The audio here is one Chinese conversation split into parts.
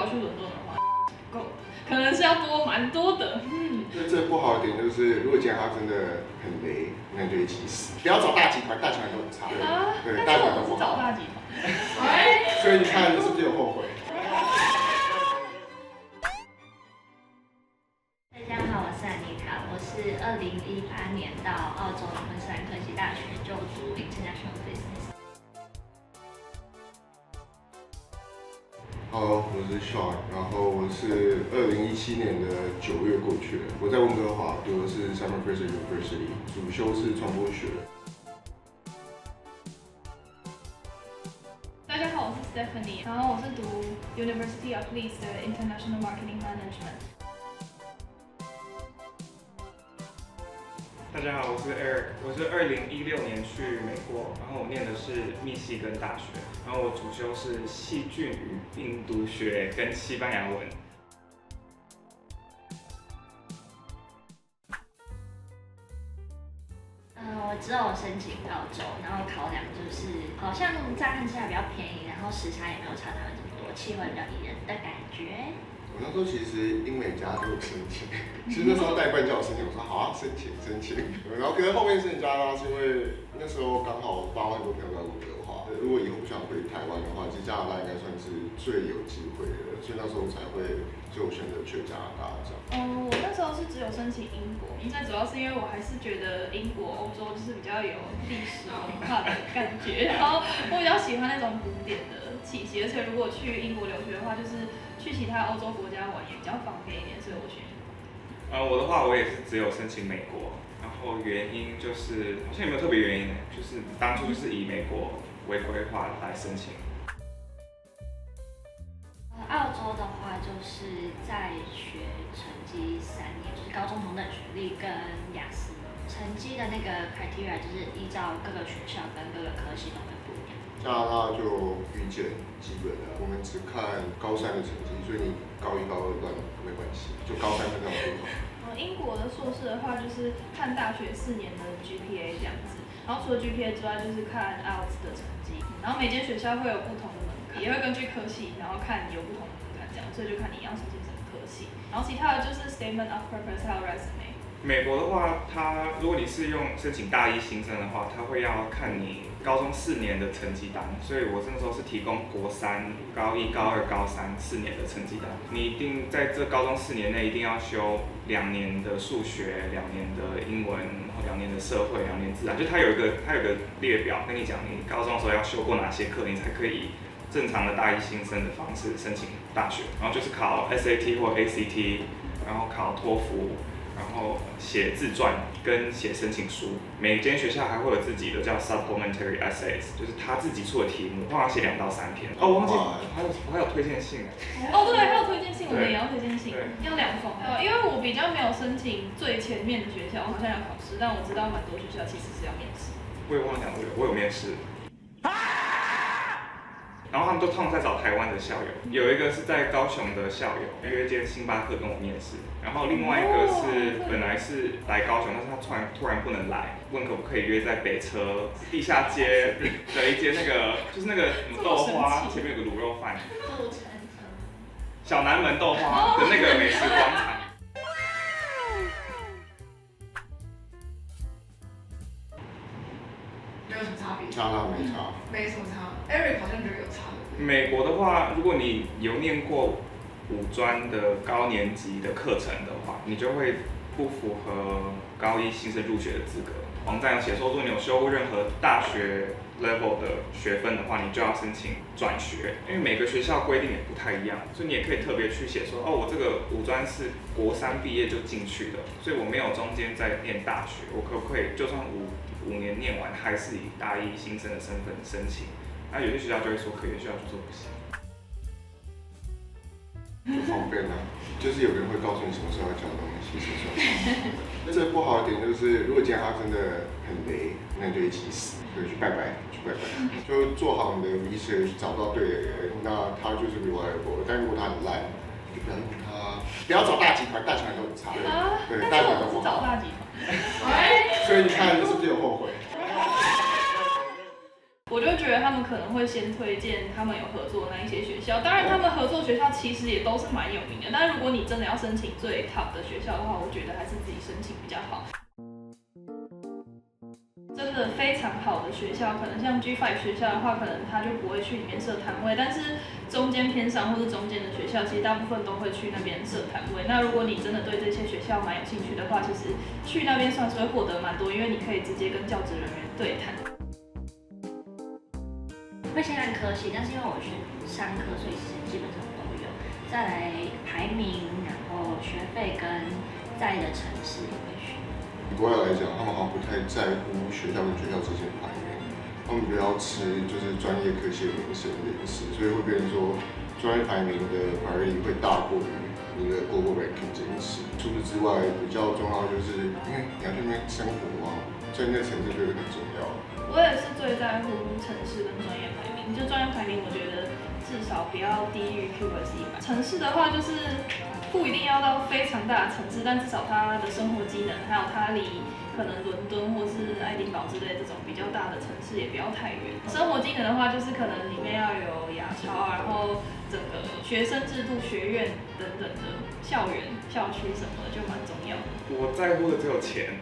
要去伦敦的话，不够，可能是要多蛮多的。那这不好的点就是，如果今天他真的很雷，那就一起死。不要找大集团，大集团都很差。对，大集团都不好。找大集团。所以你看，是不是有后悔？大家好，我是安妮塔，我是2018年到澳洲昆士兰科技大学就读 International Business。好，我是 Sean， 然后我是2017年的9月过去的。我在温哥华读的是 Simon Fraser University， 主修是传播学。大家好，我是 Stephanie， 然后我是读 University of Leeds 的 International Marketing Management。大家好，我是 Eric， 我是2016年去美国，然后我念的是密西根大学，然后我主修是细菌与病毒学跟西班牙文。我只有申请澳洲，然后考量就是好像乍看起来比较便宜，然后时差也没有差台湾这么多，气温比较宜人的感觉。我那时候其实英美加都有申请，其实那时候代办叫我申请，我说好啊，申请。然后可是后面申请加拉是因为那时候刚好包很多朋友在温哥华，如果以后不想回台湾的话，其实加拿大应该算是最有机会的，所以那时候才会就选择去加拿大这样。我那时候是只有申请英国，最主要是因为我还是觉得英国、欧洲就是比较有历史文化的感觉，然后我比较喜欢那种古典的气息，而且如果去英国留学的话，就是去其他欧洲国家玩也比较方便一点，所以我选。我的话，我也是只有申请美国，然后原因就是好像也没有特别原因呢，就是当初就是以美国为规划来申请。澳洲的话就是在学成绩3年，就是高中同等学历跟雅思成绩的那个 criteria， 就是依照各个学校跟各个科系都会不一样。加拿大就预见基本的，我们只看高3的成绩，所以你高1、高2乱没关系，就高3分就好。英国的硕士的话，就是看大学4年的 GPA 这样子，然后除了 GPA 之外，就是看 IELTS 的成绩，然后每间学校会有不同的门槛，也会根据科系，然后看有不同的门槛这样，所以就看你要申请什么科系。然后其他的就是 Statement of Purpose 还有 Resume。美国的话，如果你是用申请大一新生的话，他会要看你高中4年的成绩单，所以我那时候是提供国3、高1、高2、高3 4年的成绩单。你一定在这高中4年内一定要修2年的数学、2年的英文，然后2年的社会、2年自然，就它有一个列表跟你讲你高中的时候要修过哪些课，你才可以正常的大一新生的方式申请大学。然后就是考 SAT 或 ACT， 然后考托福。然后写自传跟写申请书，每间学校还会有自己的叫 supplementary essays， 就是他自己出的题目，通常写2到3篇。我忘记还有推荐信对，还有推荐信，我们也要推荐信，要2封。因为我比较没有申请最前面的学校，我好像要考试，但我知道蛮多学校其实是要面试。我也忘了讲这个，我有面试。然后他们都通常在找台湾的校友，有一个是在高雄的校友约见星巴克跟我面试，然后另外一个是本来是来高雄，但是他突然不能来，问可不可以约在北车地下街的一间就是那个豆花前面有个卤肉饭，小南门豆花的那个美食广场。没有什么差别。加拿大没差。没什么差。Eric 好像觉得有差的。美国的话，如果你有念过五专的高年级的课程的话，你就会不符合高1新生入学的资格。网站有写说，如果你有修过任何大学 level 的学分的话，你就要申请转学，因为每个学校规定也不太一样，所以你也可以特别去写说，我这个五专是国3毕业就进去的，所以我没有中间在念大学，我可不可以就算五年念完，还是以大一新生的身份申请？那有些学校就会说可以，有些学校就说不行。就方便啊，就是有人会告诉你什么时候要交东西，什么时候要。这不好的点就是，如果今天他真的很雷，那你就一起死，对，去拜拜，就做好你的 research， 找到对的人，那他就是 reliable。但如果他很烂，就不要用他，不要找大集团，大集团都很差。对，大集团都不好。找大集团。所以你看，是不是有后悔？我就会觉觉得他们可能会先推荐他们有合作的那一些学校。当然，他们合作学校其实也都是蛮有名的。但如果你真的要申请最 top 的学校的话，我觉得还是自己申请比较好。真的非常好的学校，可能像 G5 学校的话，可能他就不会去里面设摊位，但是中间偏上或是中间的学校，其实大部分都会去那边设摊位。那如果你真的对这些学校蛮有兴趣的话，其实去那边算是会获得蛮多，因为你可以直接跟教职人员对谈。会先看科系，但是因为我是商科，所以其实基本上都有。再来排名，然后学费跟在的城市也会选。以国外来讲，他们好像不太在乎学校跟学校之间的排名，他们比较吃就是专业科系的名声这件事，所以会变成说专业排名的priority会大过于你的 global ranking 这件事。除此之外，比较重要就是因为你要去那边生活嘛，所以那层次对很重要。我也是最在乎城市跟专业排名，就专业排名，我觉得至少不要低于 QS100。城市的话，就是不一定要到非常大的城市，但至少它的生活机能，还有它离可能伦敦或是爱丁堡之类这种比较大的城市也不要太远。生活机能的话，就是可能里面要有亚超啊，然后整个学生制度、学院等等的校园、校区什么的就蛮重要的。我在乎的只有钱。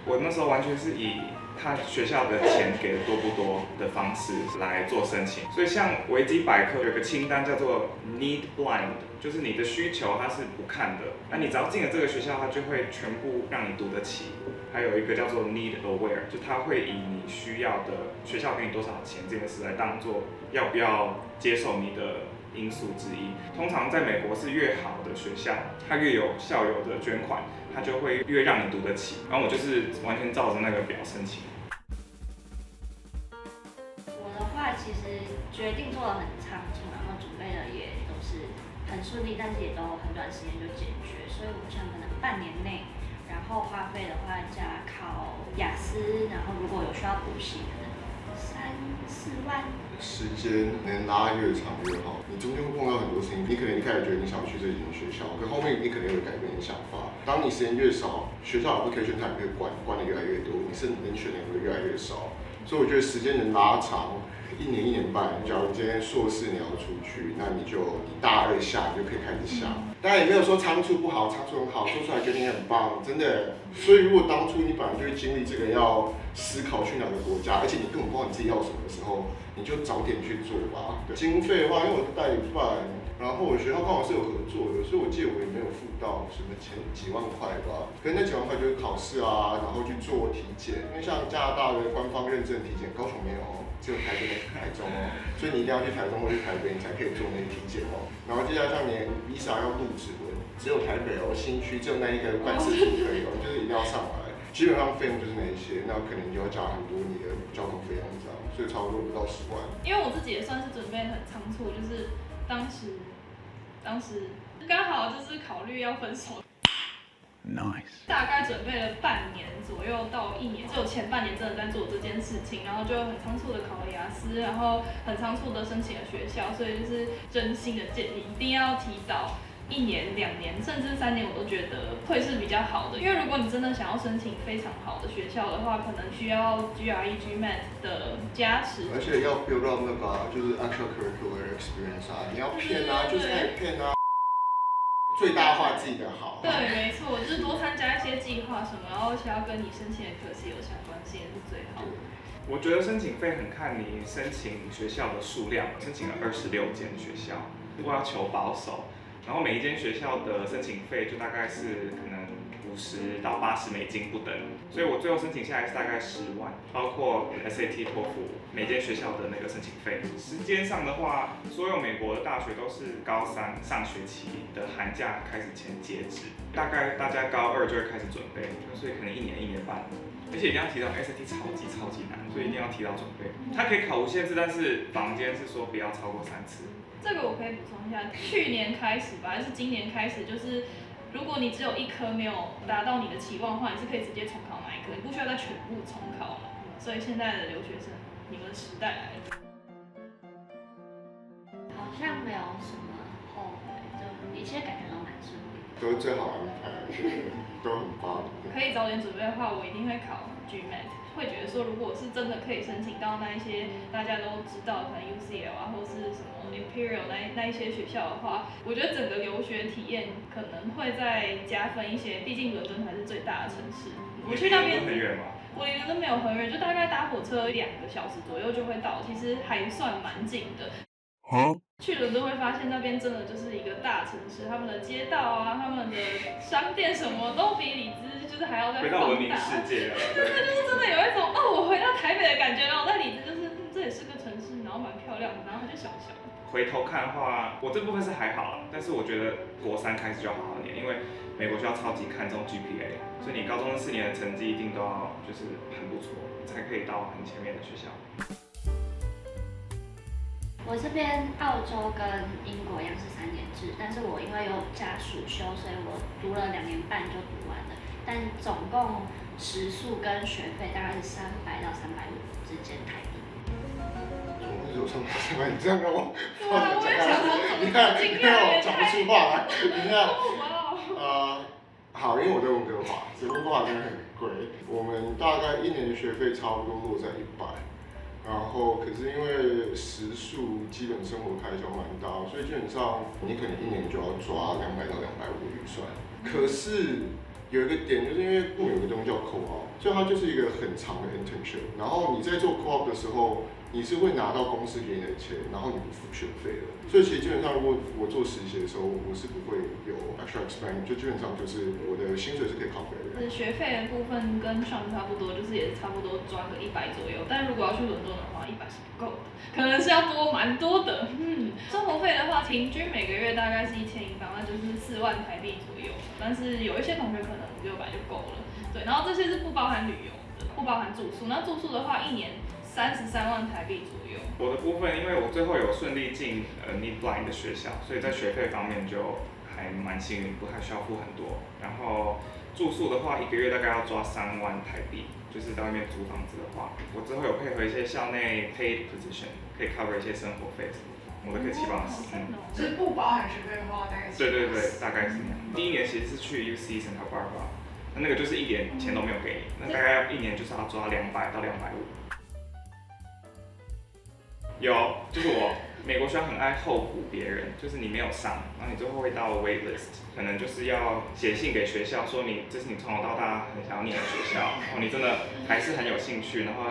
我那时候完全是以看学校的钱给的多不多的方式来做申请，所以像维基百科有个清单叫做 Need Blind， 就是你的需求它是不看的，那你只要进了这个学校，它就会全部让你读得起。还有一个叫做 Need Aware， 就它会以你需要的学校给你多少钱这件事来当做要不要接受你的因素之一。通常在美国是越好的学校，它越有校友的捐款，它就会越让你读得起。然后我就是完全照着那个表申请。我的话其实决定做得很仓促，然后准备的也都是很顺利，但是也都很短时间就解决，所以我想可能半年内，然后花费的话加考雅思，然后如果有需要补习，可能3-4万。时间能拉越长越好。你中间会碰到很多事情，你可能一开始觉得你想去这间学校，可后面你可能有改变你的想法。当你时间越少，学校 application time 越关的越来越多，你是能选的会越来越少。所以我觉得时间能拉长，1年1年半。假如今天硕士你要出去，那你大2下你就可以开始想。当然也没有说仓促不好，仓促很好，做出来决定也很棒，真的。所以如果当初你本来就会经历这个要思考去哪个国家，而且你根本不知道你自己要什么的时候，你就早点去做吧。经费的话，因为我是代理办，然后我学校刚好是有合作的，所以我记得我也没有付到什么前几万块吧。可是那几万块就是考试啊，然后去做体检。因为像加拿大的官方认证体检，高雄没有哦，只有台北跟台中哦，所以你一定要去台中或去台北，你才可以做那个体检哦。然后接下来像你 visa 要录指纹，只有台北哦，新区只有那一个办事处可以哦，就是一定要上来。基本上费用就是那一些，那可能你就要加很多你的交通费用这样，所以差不多不到10万。因为我自己也算是准备很仓促，就是当时刚好就是考虑要分手。Nice。大概准备了半年左右到1年，只有前半年真的在做这件事情，然后就很仓促的考了雅思，然后很仓促的申请了学校，所以就是真心的建议一定要提早1年、2年，甚至3年，我都觉得会是比较好的。因为如果你真的想要申请非常好的学校的话，可能需要 GRE、GMAT 的加持，而且要 build up 那个就是 actual curricular experience 啊，你要骗啊，就是开始骗啊。最大化自己的好。对，没错，就是多参加一些计划什么，然后而且要跟你申请的科系有相关性是最好的。我觉得申请费很看你申请学校的数量，申请了26间学校，如果要求保守，然后每一间学校的申请费就大概是可能50到80美金不等，所以我最后申请下来是大概10万，包括 SAT、托福每间学校的那个申请费。时间上的话，所有美国的大学都是高3上学期的寒假开始前截止，大概大家高2就会开始准备，所以可能1年、1年半。而且一定要提到 SAT 超级难，所以一定要提到准备。它可以考无限次，但是坊间是说不要超过3次。这个我可以补充一下，去年开始吧，还是今年开始，就是如果你只有1科没有达到你的期望的话，你是可以直接重考那一科，你不需要再全部重考了。所以现在的留学生，你们的时代来了。好像没有什么后悔，就一切感觉都蛮顺利。都是最好安排的，都很棒。可以早点准备的话，我一定会考 GMAT，会觉得说，如果是真的可以申请到那一些大家都知道，可能 UCL 啊，或是什么 Imperial 那一些学校的话，我觉得整个留学体验可能会再加分一些，毕竟伦敦才是最大的城市。我去那边很远吗？我离伦敦没有很远，就大概搭火车2个小时左右就会到，其实还算蛮近的。去伦敦会发现那边真的就是一个大城市，他们的街道啊，他们的商店什么都比里兹就是还要再回到文明放大。世界了。对，就是真的有一种我回到台北的感觉，然后在里兹就是这也是个城市，然后蛮漂亮的，然后它就小小的。回头看的话，我这部分是还好啦，但是我觉得国3开始就要好好念，因为美国学校超级看重 GPA， 所以你高中4年的成绩一定都要就是很不错，才可以到很前面的学校。我这边澳洲跟英国一样是3年制，但是我因为有加暑修，所以我读了2年半就读完了。但总共时数跟学费大概是300到350之间台币。怎么会有300？你这样让我对啊，我也想说，你看，我讲不出话来。你看，哇好，因为我在温哥华，所以温哥华真的很贵。我们大概1年的学费差不多落在100。然后，可是因为时数基本生活开销蛮大，所以基本上你可能1年就要抓200到250预算。可是有一个点，就是因为我们有个东西叫 co-op， 所以它就是一个很长的 internship。然后你在做 co-op 的时候，你是会拿到公司给你的钱，然后你不付学费的。所以其实基本上，如果我做实习的时候，我是不会有 extra expense， 就基本上就是我的薪水是可以 cover 的。就是学费的部分跟上差不多，就是也是差不多抓个100左右。但如果要去伦敦的话，100是不够的，可能是要多蛮多的。生活费的话，平均每个月大概是1000英镑，那就是4万台币左右。但是有一些同学可能500-600就够了。对，然后这些是不包含旅游的，不包含住宿。那住宿的话，1年33万台币左右。我的部分，因为我最后有顺利进Newline 的学校，所以在学费方面就还蛮幸运，不太需要付很多。然后住宿的话，1个月大概要抓3万台币，就是在外面租房子的话，我之后有配合一些校内 paid position， 可以 cover 一些生活费什么的，我都可以780。就是不包含学费的话，大概对，大概是那样。第1年其实是去 UC Santa Barbara， 那个就是1点钱都没有给你，那大概1年就是要抓200到250。有，就是美国学校很爱候补别人，就是你没有上，然后你最后会到 wait list， 可能就是要写信给学校说这是你从小到大很想要念的学校，然后你真的还是很有兴趣，然后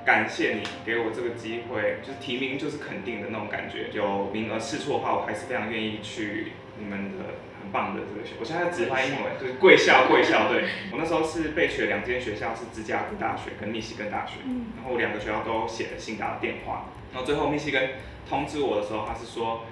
感谢你给我这个机会，就是提名就是肯定的那种感觉。有名额试错的话，我还是非常愿意去你们的很棒的这个学校。我现在直翻英文就是贵校，对。我那时候是备选2间学校，是芝加哥大学跟密西根大学，然后我2个学校都写了信打了电话，然后最后密西根通知我的时候，他是说，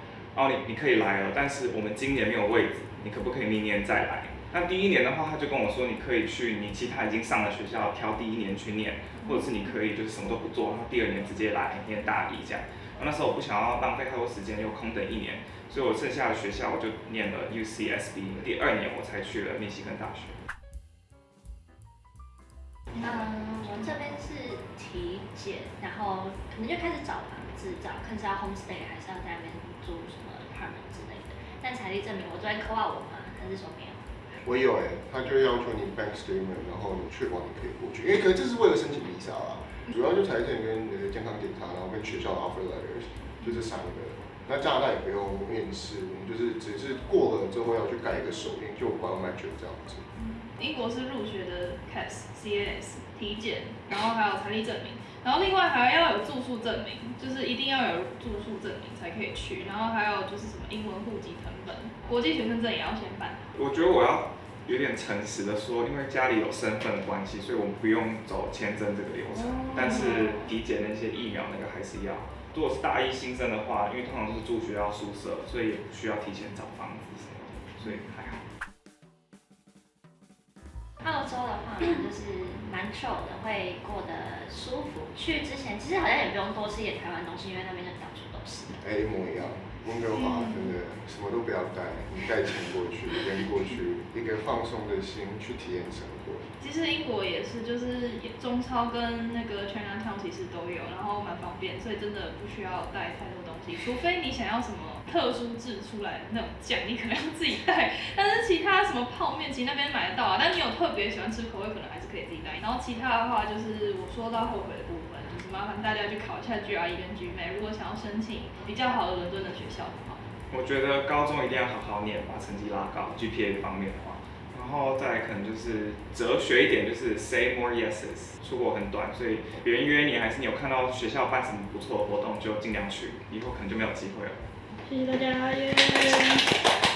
你可以来了，但是我们今年没有位置，你可不可以明年再来？那第1年的话，他就跟我说，你可以去你其他已经上了学校，挑第1年去念，或者是你可以就是什么都不做，然后第2年直接来念大一这样。那时候我不想要浪费太多时间，又空等1年，所以我剩下的学校我就念了 UCSB， 第2年我才去了密西根大学。我这边是体检，然后可能就开始找房子，看是要 homestay 还是要在那边住什么 apartment 之类的。但财力证明我昨天扣到我嘛，他是说没有。我有他就要求你 bank statement， 然后你确保你可以过去，因为可能这是为了申请 visa 啦，主要就财政跟你的健康检查，然后跟学校的 offer letters， 就这3个。那加拿大也不用面试，我们就是只是过了之后要去盖一个手印，就 biometric 这样子。英国是入学的 CAS 体检，然后还有财力证明，然后另外还要有住宿证明，就是一定要有住宿证明才可以去，然后还有就是什么英文户籍成本，国际学生证也要先办。我觉得我要有点诚实的说，因为家里有身份的关系，所以我们不用走签证这个流程，但是体检那些疫苗那个还是要。如果是大一新生的话，因为通常都是住学校宿舍，所以也不需要提前找房子什么的，所以还好。澳洲的话就是蛮 chill 的，会过得舒服。去之前其实好像也不用多吃一点台湾东西，因为那边就到处都是。一模一样。温哥华真的什么都不要带，你带钱过去，人过去，一个放松的心去体验生活。其实英国也是，就是中超跟那个 Chinatown 其实都有，然后蛮方便，所以真的不需要带太多东西，除非你想要什么特殊制出来的那种酱，你可能要自己带。但是其他什么泡面，其实那边买得到啊。但你有特别喜欢吃口味，可能还是可以自己带。然后其他的话，就是我说到后悔的部分，就是麻烦大家去考一下 GRE 跟 GMAT，如果想要申请比较好的伦敦的学校的话。我觉得高中一定要好好念，把成绩拉高 GPA 方面的话，然后再来可能就是哲学一点，就是 say more yeses。出国很短，所以别人约你，还是你有看到学校办什么不错的活动，就尽量去，以后可能就没有机会了。谢谢大家，耶！